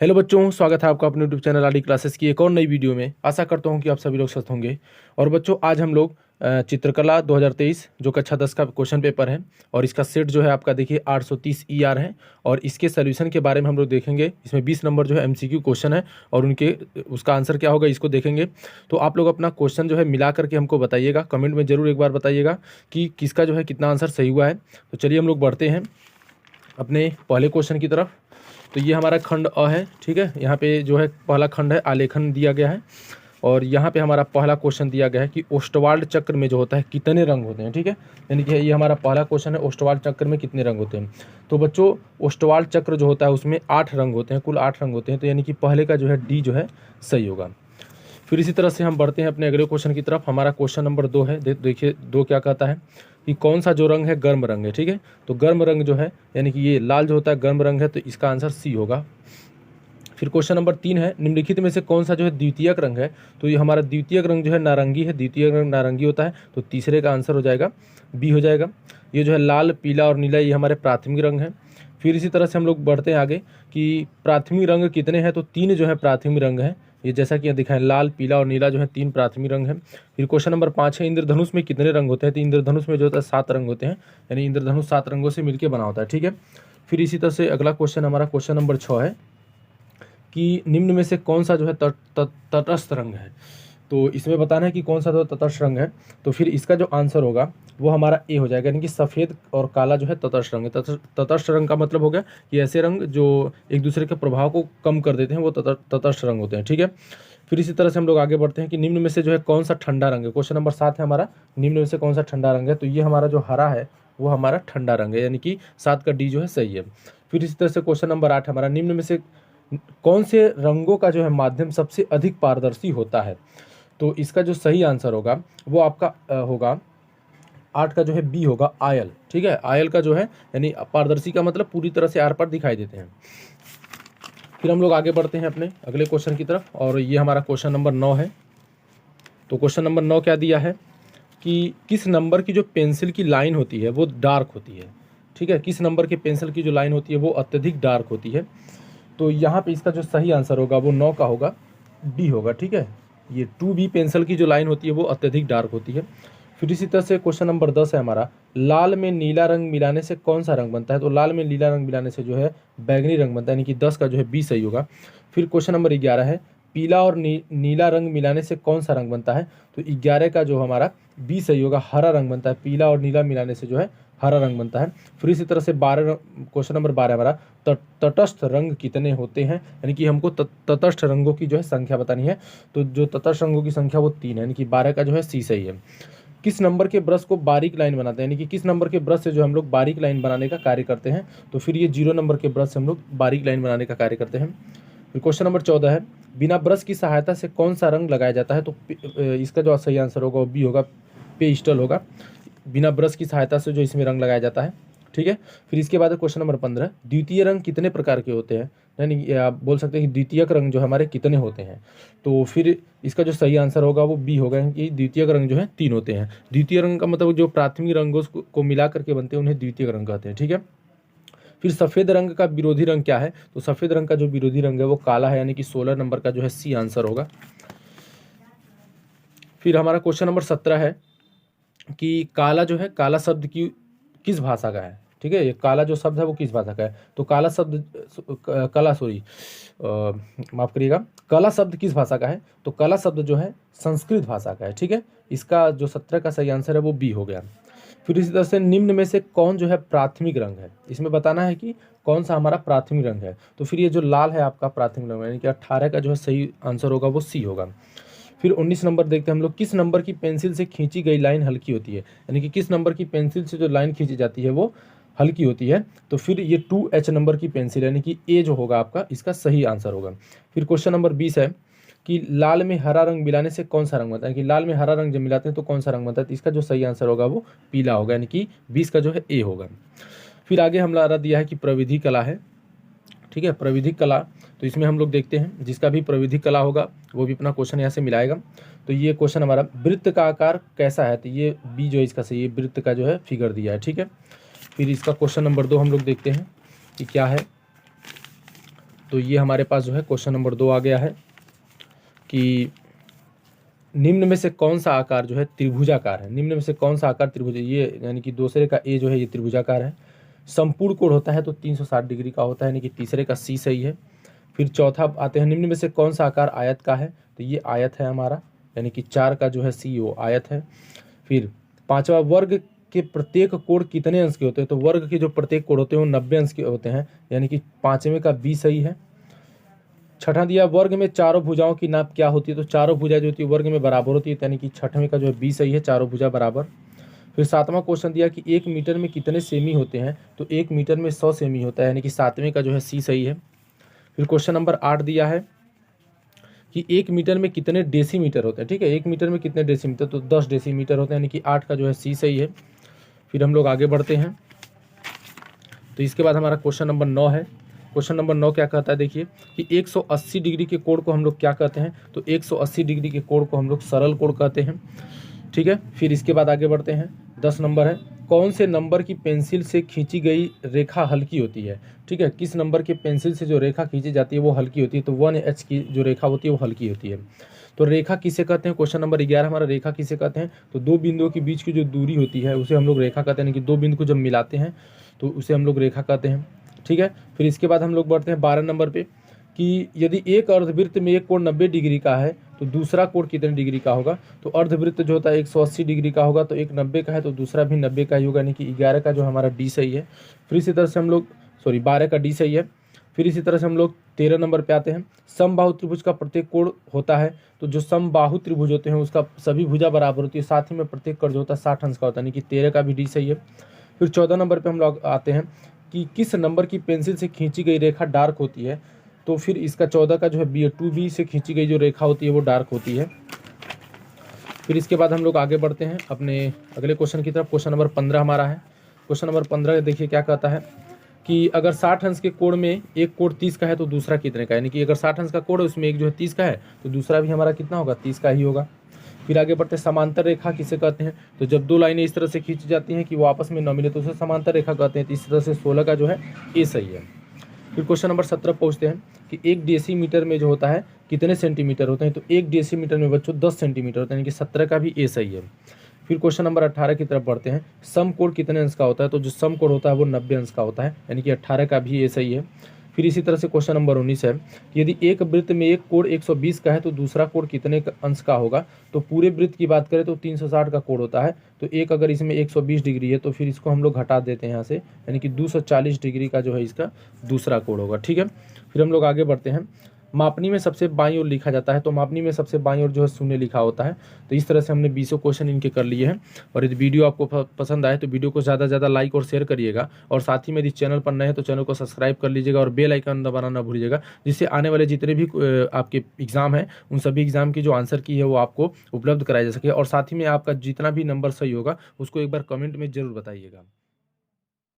Hello बच्चों, स्वागत है आपका अपने यूट्यूब चैनल आरडी क्लासेस की एक और नई वीडियो में। आशा करता हूं कि आप सभी लोग स्वस्थ होंगे। और बच्चों, आज हम लोग चित्रकला 2023 जो कक्षा 10 का क्वेश्चन पेपर है और इसका सेट जो है आपका देखिए 830 ER है और इसके सोल्यूशन के बारे में हम लोग देखेंगे। इसमें 20 नंबर जो है MCQ क्वेश्चन है और उनके उसका आंसर क्या होगा इसको देखेंगे। तो आप लोग अपना क्वेश्चन जो है मिला करके हमको बताइएगा, कमेंट में ज़रूर एक बार बताइएगा कि किसका जो है कितना आंसर सही हुआ है। तो चलिए हम लोग बढ़ते हैं अपने पहले क्वेश्चन की तरफ। तो ये हमारा खंड अ है, ठीक है। यहाँ पे जो है पहला खंड है, आलेखन दिया गया है और यहाँ पे हमारा पहला क्वेश्चन दिया गया है कि ओस्टवाल्ड चक्र में जो होता है कितने रंग होते हैं, ठीक है। यानी कि ये हमारा पहला क्वेश्चन है, ओस्टवाल्ड चक्र में कितने रंग होते हैं। तो बच्चों, ओस्टवाल्ड चक्र जो होता है उसमें 8 रंग होते हैं, कुल 8 रंग होते हैं। तो यानी कि पहले का जो है डी जो है सही होगा। फिर इसी तरह से हम बढ़ते हैं अपने अगले क्वेश्चन की तरफ। हमारा क्वेश्चन नंबर 2 है। देखिए 2 क्या कहता है कि कौन सा जो रंग है गर्म रंग है, ठीक है। तो गर्म रंग जो है यानी कि ये लाल जो होता है गर्म रंग है, तो इसका आंसर सी होगा। फिर क्वेश्चन नंबर 3 है, निम्नलिखित में से कौन सा जो है द्वितीयक रंग है। तो ये हमारा द्वितीयक रंग जो है नारंगी है, द्वितीयक रंग नारंगी होता है, तो तीसरे का आंसर हो जाएगा बी हो जाएगा। ये जो है लाल, पीला और नीला, ये हमारे प्राथमिक रंग है। फिर इसी तरह से हम लोग बढ़ते हैं आगे कि प्राथमिक रंग कितने हैं। तो 3 जो है प्राथमिक रंग है, ये जैसा कि यहाँ दिखाएं लाल, पीला और नीला जो है 3 प्राथमिक रंग है। फिर क्वेश्चन नंबर 5 है, इंद्रधनुष में कितने रंग होते हैं। तो इंद्रधनुष में जो होता है 7 रंग होते हैं, यानी इंद्रधनुष 7 रंगों से मिलकर बना होता है, ठीक है। फिर इसी तरह से अगला क्वेश्चन हमारा क्वेश्चन नंबर 6 है कि निम्न में से कौन सा जो है तटस्थ रंग है। तो इसमें बताना है कि कौन सा तो तटस्थ रंग है। तो फिर इसका जो आंसर होगा वो हमारा ए हो जाएगा, यानी कि सफ़ेद और काला जो है तटस्थ रंग है। तटस्थ रंग का मतलब हो गया कि ऐसे रंग जो एक दूसरे के प्रभाव को कम कर देते हैं वो तटस्थ रंग होते हैं, ठीक है। फिर इसी तरह से हम लोग आगे बढ़ते हैं कि निम्न में से जो है कौन सा ठंडा रंग है। क्वेश्चन नंबर 7 है हमारा, निम्न में से कौन सा ठंडा रंग है। तो ये हमारा जो हरा है वो हमारा ठंडा रंग है, यानी कि 7 का डी जो है सही है। फिर इसी तरह से क्वेश्चन नंबर 8 हमारा, निम्न में से कौन से रंगों का जो है माध्यम सबसे अधिक पारदर्शी होता है। तो इसका जो सही आंसर होगा वो आपका होगा 8 का जो है बी होगा, आयल, ठीक है। आयल का जो है यानी पारदर्शी का मतलब पूरी तरह से आर पार दिखाई देते हैं। फिर हम लोग आगे बढ़ते हैं अपने अगले क्वेश्चन की तरफ और ये हमारा क्वेश्चन नंबर 9 है। तो क्वेश्चन नंबर 9 क्या दिया है कि किस नंबर की जो पेंसिल की लाइन होती है वो डार्क होती है, ठीक है। किस नंबर की पेंसिल की जो लाइन होती है वो अत्यधिक डार्क होती है। तो यहाँ पे इसका जो सही आंसर होगा वो 9 का होगा, डी होगा, ठीक है। ये 2B पेंसिल की जो लाइन होती है वो अत्यधिक डार्क होती है। फिर इसी तरह से क्वेश्चन नंबर 10 है हमारा, लाल में नीला रंग मिलाने से कौन सा रंग बनता है। तो लाल में नीला रंग मिलाने से जो है बैगनी रंग बनता है, यानी कि 10 का जो है बी सही होगा। फिर क्वेश्चन नंबर 11 है, पीला और नीला रंग मिलाने से कौन सा रंग बनता है। तो 11 का जो हमारा बी सही होगा, हरा रंग बनता है। पीला और नीला मिलाने से जो है हरा रंग बनता है। फिर इसी तरह से क्वेश्चन नंबर 12 हमारा, तटस्थ रंग कितने होते हैं, यानी कि हमको तटस्थ रंगों की जो है संख्या बतानी है। तो जो तटस्थ रंगों की संख्या वो 3 है, यानी कि 12 का जो है सी सही है। किस नंबर के ब्रश को बारीक लाइन बनाते हैं, यानी कि किस नंबर के ब्रश से जो हम लोग बारीक लाइन बनाने का कार्य करते हैं। तो फिर ये 0 नंबर के ब्रश से हम लोग बारीक लाइन बनाने का कार्य करते हैं। फिर क्वेश्चन नंबर 14 है, बिना ब्रश की सहायता से कौन सा रंग लगाया जाता है। तो इसका जो सही आंसर होगा वो बी होगा, पेस्टल होगा। बिना ब्रश की सहायता से जो इसमें रंग लगाया जाता है, ठीक है। फिर इसके बाद क्वेश्चन नंबर 15, द्वितीय रंग कितने प्रकार के होते हैं, यानी आप बोल सकते हैं कि द्वितीयक रंग जो हमारे कितने होते हैं। तो फिर इसका जो सही आंसर होगा वो बी होगा कि द्वितीयक रंग जो है 3 होते हैं। द्वितीय रंग का मतलब जो प्राथमिक रंगों को मिला करके बनते हैं उन्हें द्वितीयक रंग कहते हैं, ठीक है। फिर सफ़ेद रंग का विरोधी रंग क्या है। तो सफ़ेद रंग का जो विरोधी रंग है वो काला है, यानी कि 16 नंबर का जो है सी आंसर होगा। फिर हमारा क्वेश्चन नंबर 17 है कि काला जो है, काला शब्द की किस भाषा का है, ठीक है। ये काला जो शब्द है वो किस भाषा का है। तो काला शब्द माफ़ करिएगा, कला शब्द किस भाषा का है। तो कला शब्द जो है संस्कृत भाषा का है, ठीक है। इसका जो 17 का सही आंसर है वो बी हो गया। फिर इसी तरह से निम्न में से कौन जो है प्राथमिक रंग है, इसमें बताना है कि कौन सा हमारा प्राथमिक रंग है। तो फिर ये जो लाल है आपका प्राथमिक रंग, यानी कि 18 का जो है सही आंसर होगा वो सी होगा। फिर 19 नंबर देखते हैं हम लोग, किस नंबर की पेंसिल से खींची गई लाइन हल्की होती है, यानी कि किस नंबर की पेंसिल से जो लाइन खींची जाती है वो हल्की होती है। तो फिर ये 2H नंबर की पेंसिल, यानी कि ए जो होगा आपका इसका सही आंसर होगा। फिर क्वेश्चन नंबर 20 है कि लाल में हरा रंग मिलाने से कौन सा रंग बनता है, कि लाल में हरा रंग जब मिलाते हैं तो कौन सा रंग बनता है। तो इसका जो सही आंसर होगा वो पीला होगा, यानी कि 20 का जो है ए होगा। फिर आगे हमारा दिया है कि प्रविधि कला है, ठीक है। प्रविधिक कला, तो इसमें हम लोग देखते हैं जिसका भी प्रविधिक कला होगा वो भी अपना क्वेश्चन यहाँ से मिलाएगा। तो ये क्वेश्चन हमारा, वृत्त का आकार कैसा है। तो ये बी जो है इसका सही है, वृत्त का जो है फिगर दिया है, ठीक है। फिर इसका क्वेश्चन नंबर 2 हम लोग देखते हैं कि क्या है। तो ये हमारे पास जो है क्वेश्चन नंबर 2 आ गया है कि निम्न में से कौन सा आकार जो है त्रिभुजाकार है। निम्न में से कौन सा आकार त्रिभुज, ये यानी कि दूसरे का ए जो है ये त्रिभुजाकार है। संपूर्ण कोण होता है तो 360 डिग्री का होता है, यानी कि तीसरे का सी सही है। फिर चौथा आते हैं, निम्न में से कौन सा आकार आयत का है, तो ये आयत है हमारा, यानी कि 4 का जो है सी वो आयत है। फिर पांचवा, वर्ग के प्रत्येक कोण कितने अंश के होते हैं, तो वर्ग के जो प्रत्येक कोण होते हैं वो 90 अंश के होते हैं, यानी कि पांचवें का बी सही है। छठा दिया, वर्ग में चारों भुजाओं की नाप क्या होती है, तो चारों भुजा जो होती है वर्ग में बराबर होती है, यानी कि छठवें का जो है बी सही है, चारों भुजा बराबर। फिर सातवां क्वेश्चन दिया कि 1 मीटर में कितने सेमी होते हैं, तो 1 मीटर में 100 सेमी होता है, यानी कि सातवें का जो है सी सही है। फिर क्वेश्चन नंबर 8 दिया है कि 1 मीटर में कितने डेसीमीटर होते हैं, ठीक है, 1 मीटर में कितने डेसीमीटर, तो 10 डेसीमीटर होते हैं, यानी कि 8 का जो है सी सही है। फिर हम लोग आगे बढ़ते हैं, तो इसके बाद हमारा क्वेश्चन नंबर 9 है। क्वेश्चन नंबर 9 क्या कहता है, देखिए कि 180 डिग्री के कोण को हम लोग क्या कहते हैं, तो 180 डिग्री के कोण को हम लोग सरल कोण कहते हैं, ठीक है। फिर इसके बाद आगे बढ़ते हैं, 10 नंबर है, कौन से नंबर की पेंसिल से खींची गई रेखा हल्की होती है, ठीक है, किस नंबर के पेंसिल से जो रेखा खींची जाती है वो हल्की होती है, तो 1H की जो रेखा होती है वो हल्की होती है। तो रेखा किसे कहते हैं, क्वेश्चन नंबर 11 हमारा, रेखा किसे कहते हैं, तो दो बिंदुओं के बीच की जो दूरी होती है उसे हम लोग रेखा कहते हैं, यानी कि दो बिंदु को जब मिलाते हैं तो उसे हम लोग रेखा कहते हैं, ठीक है। फिर इसके बाद हम लोग बढ़ते हैं 12 नंबर पे कि यदि एक अर्धवृत्त में एक कोण 90 डिग्री का है तो दूसरा कोण कितने डिग्री का होगा, तो अर्धवृत्त जो होता है 180 डिग्री का होगा, तो एक 90 का है तो दूसरा भी 90 का ही होगा, यानी कि 11 का जो हमारा डी सही है। फिर इसी तरह से हम लोग 12 का डी सही है। फिर इसी तरह से हम लोग 13 नंबर पे आते हैं, समबाहु त्रिभुज का प्रत्येक कोण होता है, तो जो समबाहु त्रिभुज होते हैं उसका सभी भुजा बराबर होती है, साथ ही में प्रत्येक कोण जो होता है 60 अंश का होता है, यानी कि 13 का भी डी सही है। फिर 14 नंबर पे हम लोग आते हैं कि किस नंबर की पेंसिल से खींची गई रेखा डार्क होती है, तो फिर इसका 14 का जो है बी 2B से खींची गई जो रेखा होती है वो डार्क होती है। फिर इसके बाद हम लोग आगे बढ़ते हैं अपने अगले क्वेश्चन की तरफ। क्वेश्चन नंबर 15 हमारा है। क्वेश्चन नंबर 15 देखिए क्या कहता है कि अगर 60 अंश के कोण में एक कोण 30 का है तो दूसरा कितने का है, यानी कि अगर 60 अंश का कोण है उसमें एक जो है 30 का है तो दूसरा भी हमारा कितना होगा, 30 का ही होगा। फिर आगे बढ़ते हैं, समांतर रेखा किसे कहते हैं, तो जब दो लाइनें इस तरह से खींची जाती हैं कि वो आपस में न मिले तो उसे समांतर रेखा कहते हैं, तो इस तरह से 16 का जो है ए सही है। फिर क्वेश्चन नंबर 17 पहुँचते हैं कि 1 डेसीमीटर में जो होता है कितने सेंटीमीटर होते हैं, तो 1 डेसीमीटर में बच्चों 10 सेंटीमीटर होते हैं, यानी कि 17 का भी ए सही है। फिर क्वेश्चन नंबर 18 की तरफ बढ़ते हैं, समकोण कितने अंश का होता है, तो जो समकोण होता है वो 90 अंश का होता है, यानी कि 18 का भी ए सही है। फिर इसी तरह से क्वेश्चन नंबर 19 है, यदि एक वृत्त में एक कोण 120 का है तो दूसरा कोण कितने अंश का होगा, तो पूरे वृत्त की बात करें तो 360 का कोण होता है, तो एक अगर इसमें 120 डिग्री है तो फिर इसको हम लोग हटा देते हैं यहाँ से, यानी कि 240 डिग्री का जो है इसका दूसरा कोण होगा, ठीक है। फिर हम लोग आगे बढ़ते हैं, मापनी में सबसे बाईं ओर लिखा जाता है, तो मापनी में सबसे बाईं ओर जो है शून्य लिखा होता है। तो इस तरह से हमने 20 क्वेश्चन इनके कर लिए हैं। और यदि वीडियो आपको पसंद आए तो वीडियो को ज़्यादा से ज़्यादा लाइक और शेयर करिएगा, और साथ ही में यदि चैनल पर नए हैं तो चैनल को सब्सक्राइब कर लीजिएगा और बेल आइकन दबाना ना भूलिएगा, जिससे आने वाले जितने भी आपके एग्जाम हैं उन सभी एग्जाम की जो आंसर की है वो आपको उपलब्ध कराया जा सके। और साथ ही में आपका जितना भी नंबर सही होगा उसको एक बार कमेंट में ज़रूर बताइएगा।